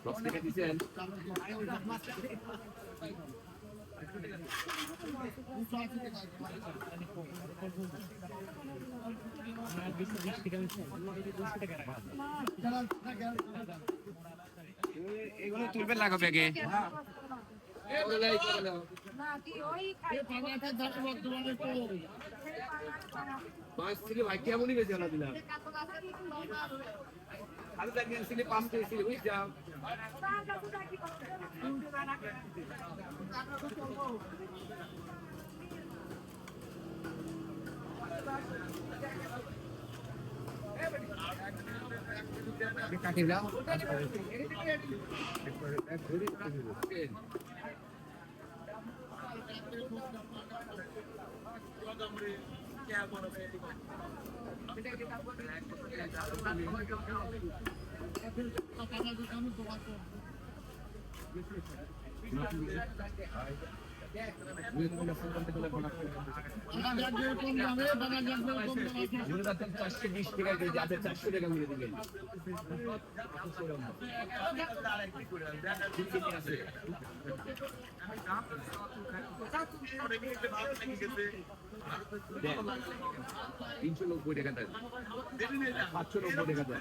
Los que dicen এগুলো তুলবেন লাগবে ব্যাগে পাঁচ থেকে ভাই কেমনই বেশি হলো দিলাম আমি তো একদিন ছিলে পাঁচ থেকে ছিলে বুঝ যাও কাটি দাও তিনশো 90 টাকা দেয় 590 টাকা দেয়